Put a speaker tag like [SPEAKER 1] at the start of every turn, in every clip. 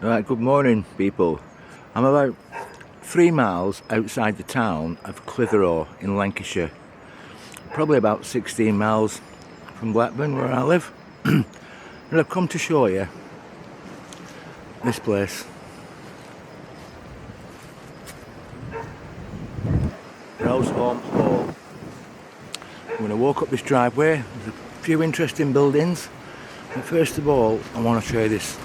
[SPEAKER 1] Right, good morning, people. I'm about 3 miles outside the town of Clitheroe in Lancashire. Probably about 16 miles from Blackburn, where I live. And I've come to show you this place. Browsholme Hall. I'm going to walk up this driveway. There's a few interesting buildings. But first of all, I want to show you this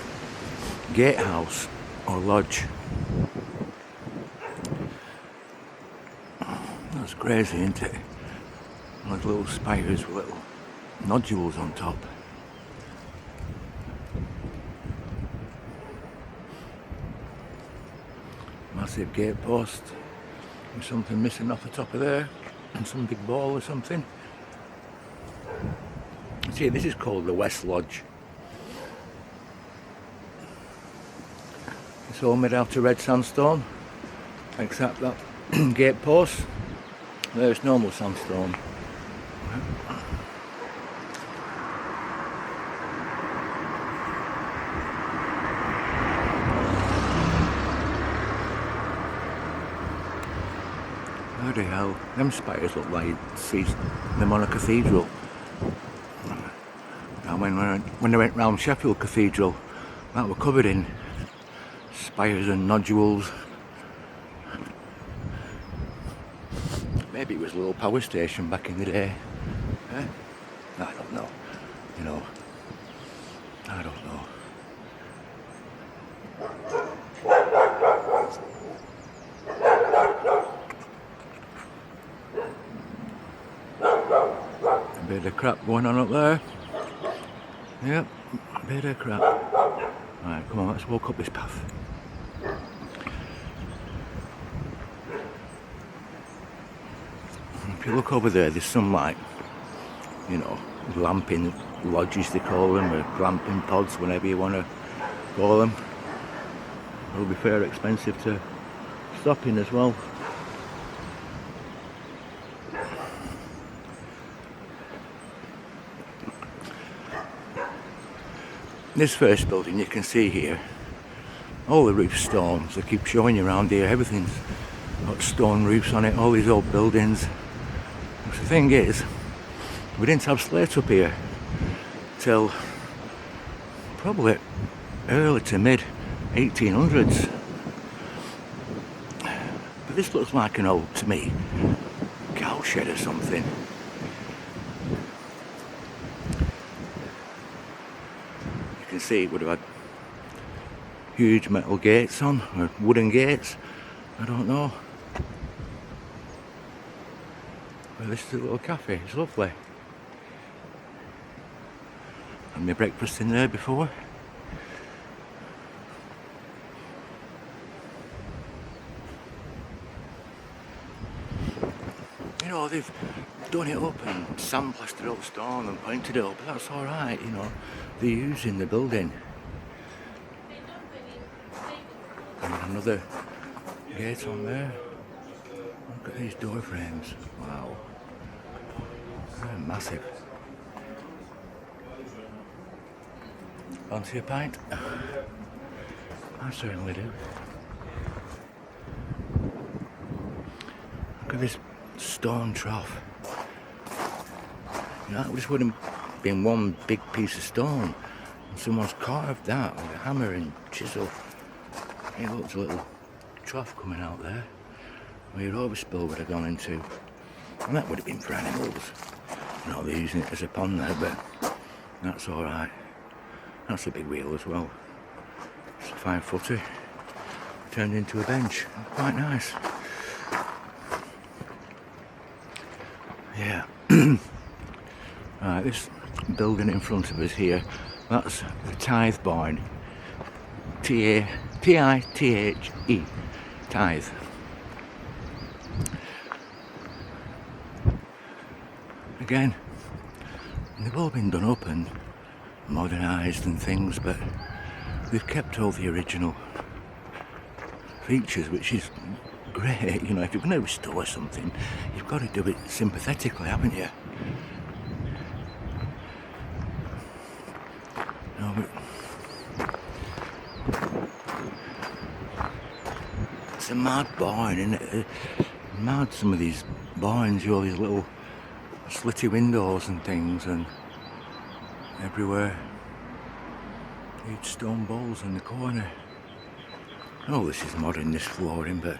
[SPEAKER 1] gatehouse or lodge. That's crazy, isn't it? Those little spires with little nodules on top. Massive gate post. There's something missing off the top of there. And some big ball or something. See, this is called the West Lodge. It's all made out of red sandstone, except that gate post. There's normal sandstone. Bloody hell, them spires look like see them on a cathedral. And when I went round Sheffield Cathedral, that were covered in spires and nodules. Maybe it was a little power station back in the day. Eh? I don't know. You know, I don't know. A bit of crap going on up there. Yep, a bit of crap. Right, come on, let's walk up this path. If you look over there, there's some like, you know, glamping lodges they call them, or glamping pods, whatever you want to call them. It'll be fair expensive to stop in as well. This first building you can see here, all the roof stones. They keep showing you around here, everything's got stone roofs on it, all these old buildings. But the thing is, we didn't have slate up here till probably early to mid 1800s. But this looks like an old, to me, cow shed or something. You can see it would have had huge metal gates on, or wooden gates, I don't know. Well, this is a little cafe, it's lovely. Had my breakfast in there before. You know, they've done it up and sandblasted up stone and pointed it up, but that's alright, you know. They're using the building. And another gate on there. Look at these door frames. Wow. They're massive. Fancy a pint? I certainly do. Look at this stone trough. You know, that just wouldn't have been one big piece of stone. And someone's carved that with a hammer and chisel. It looks a little trough coming out there where your overspill would have gone into. And that would have been for animals. You know, they're using it as a pond there, but that's alright. That's a big wheel as well. It's a 5-footer. Turned into a bench. Quite nice. Yeah. Right, this building in front of us here, that's the Tithe Barn. Tithe. Tithe. Again, they've all been done up and modernised and things, but they've kept all the original features, which is great. You know, if you're going to restore something, you've got to do it sympathetically, haven't you? No, but It's a mad barn, isn't it? Mad, some of these barns, you know, these little slitty windows and things, and everywhere. Huge stone balls in the corner. Oh, this is modern, this flooring, but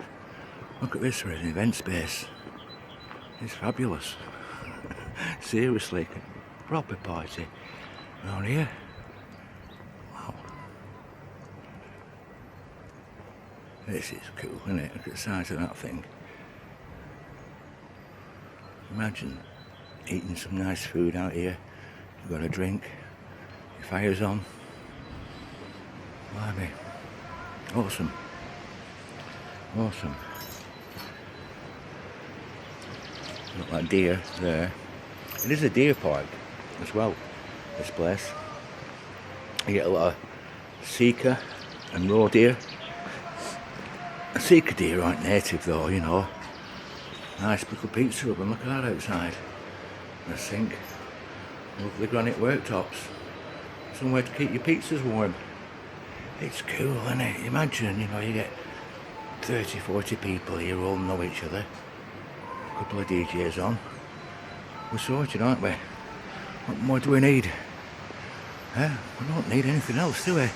[SPEAKER 1] look at this for an event space. It's fabulous. Seriously, proper party around here. Wow. This is cool, isn't it? Look at the size of that thing. Imagine eating some nice food out here. You've got a drink, your fire's on. Blimey. Awesome. Awesome. Look like deer there. It is a deer park as well, this place. You get a lot of sika and roe deer. A sika deer aren't native though, you know. Nice little pizza oven, look at that outside. A sink. Lovely granite worktops. Somewhere to keep your pizzas warm. It's cool, isn't it? Imagine, you know, you get 30, 40 people here all know each other. A couple of DJs on. We're sorted, aren't we? What more do we need? We don't need anything else, do we?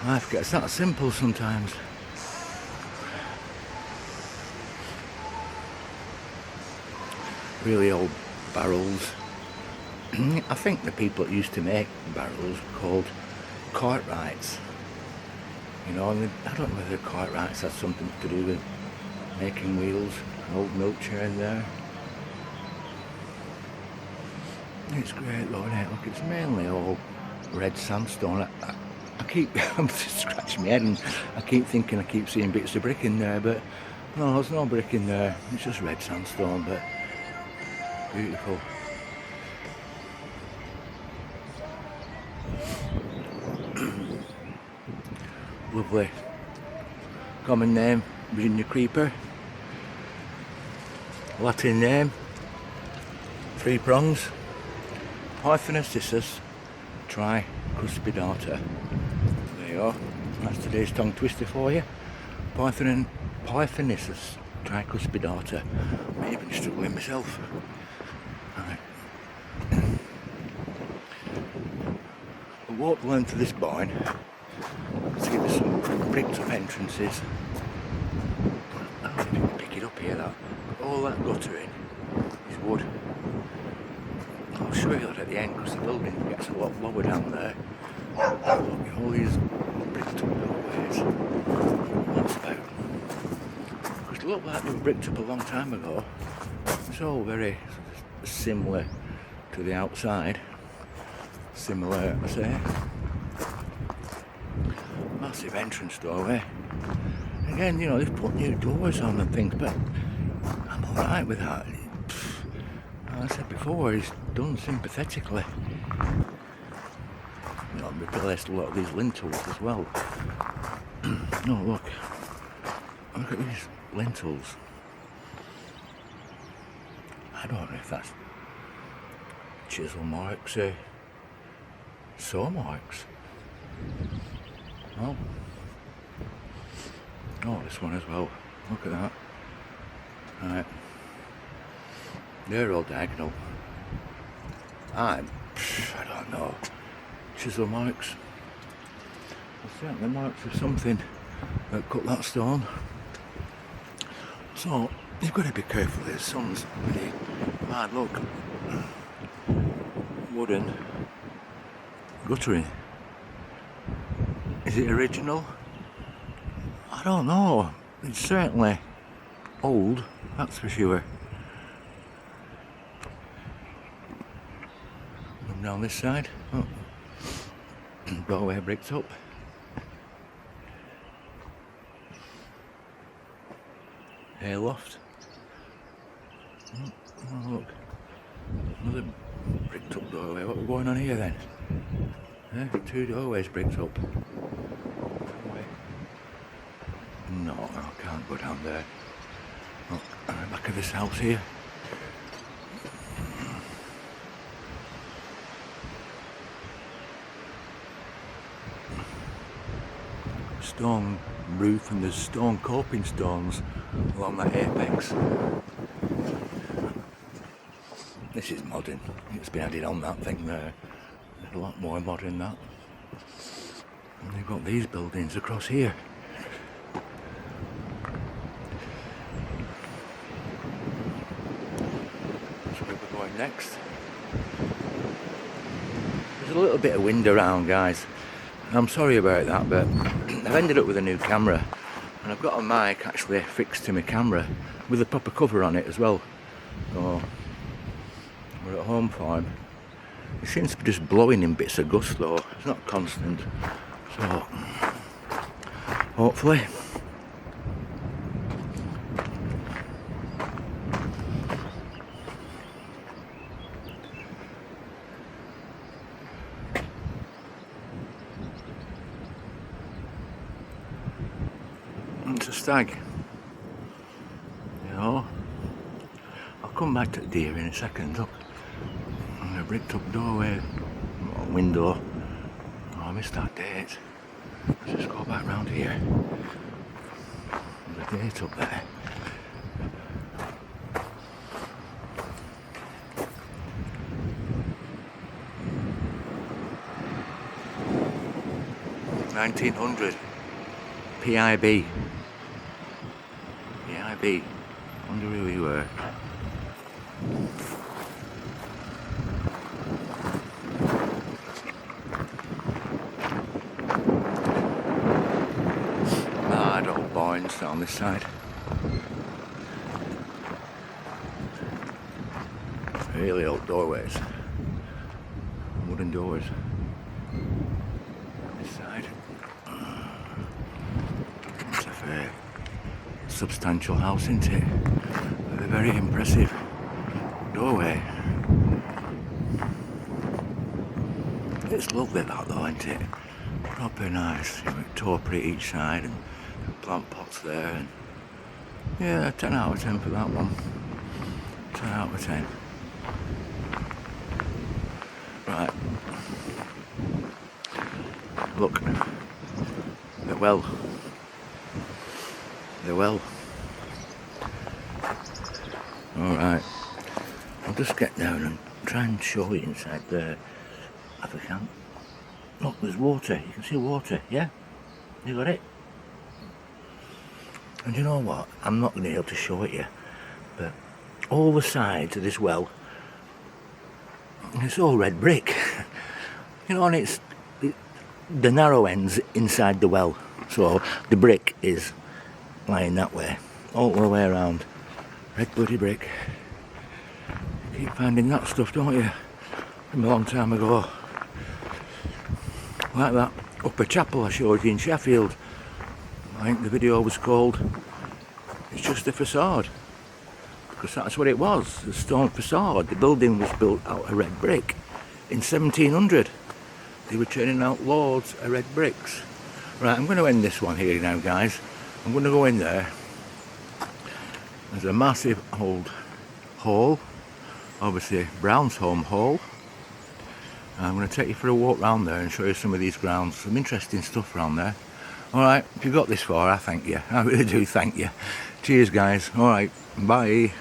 [SPEAKER 1] Life gets that simple sometimes. Really old barrels. I think the people that used to make barrels were called cartwrights. You know, and I don't know whether cartwrights had something to do with making wheels. An old milk chair in there. It's great though, isn't it? Look, it's mainly all red sandstone. I keep, I'm just scratching my head and I keep thinking I keep seeing bits of brick in there, but no, there's no brick in there. It's just red sandstone, but beautiful. Lovely. Common name, Virginia creeper. Latin name, 3 prongs. Pythonicisus tricuspidata. There you are. That's today's tongue twister for you. Pythonicisus tricuspidata. I'm even struggling myself. Right. We'll walk the length of this barn. Let's give us some bricked up entrances. I don't know if you can pick it up here, that. All that guttering is wood. I'll show you that at the end because the building gets a lot lower down there. Look at all these bricked up doorways. What's about? Because they look like they were bricked up a long time ago. It's all very similar to the outside. Similar, I say. Massive entrance doorway. Again, you know, they've put new doors on and things, but I'm alright with that. As I said before, it's done sympathetically. You know, replaced a lot of these lintels as well. No, look at these lintels. I don't know if that's chisel marks or saw marks. Oh, this one as well. Look at that. Right. They're all diagonal. I don't know. Chisel marks. There's certainly marks of something that cut that stone. So you've got to be careful. There's some's really bad look. Wooden. Guttering. Is it original? I don't know. It's certainly old, that's for sure. Come down this side. Oh. Doorway bricked up. Hayloft. Oh, look. Another bricked up doorway. What's going on here then? 2 doorways bricked up. No, I can't go down there. Look, at the back of this house here. Stone roof, and there's stone coping stones along that apex. This is modern. It's been added on that thing there. There's a lot more modern than that. And they've got these buildings across here. That's where we're going next. There's a little bit of wind around, guys. I'm sorry about that, but I've ended up with a new camera, and I've got a mic actually fixed to my camera with a proper cover on it as well. So we're at home for him. It seems to be just blowing in bits of gust though. It's not constant. So hopefully. It's a stag. You know. I'll come back to the deer in a second. Look. And a bricked up doorway. Window. Oh, I missed that date. Let's just go back round here. There's a date up there. $1900 PIB. PIB. Wonder who we were. Mad old barns down this side. Really old doorways. Wooden doors. This side. It's a fair substantial house, isn't it? With a very impressive doorway. It's lovely that though, isn't it? Proper nice. You know, topiary each side and plant pots there. And yeah, 10 out of 10 for that one. 10 out of 10. Right. Look. The well. The well. Alright. I'll just get down and try and show you inside there if I can. Look, there's water. You can see water, yeah? You got it? And you know what? I'm not going to be able to show it you, but all the sides of this well, it's all red brick. You know, and it's the narrow ends inside the well, so the brick is lying that way, all the way around. Red bloody brick. You keep finding that stuff, don't you? From a long time ago. Like that upper chapel I showed you in Sheffield. I think the video was called It's Just a Facade. Because that's what it was, a stone facade. The building was built out of red brick in 1700. They were turning out loads of red bricks. Right, I'm going to end this one here now, guys. I'm going to go in there. There's a massive old hall, obviously Browsholme Hall. I'm going to take you for a walk round there and show you some of these grounds. Some interesting stuff around there. Alright, if you got this far, I thank you. I really do thank you. Cheers, guys. Alright, bye.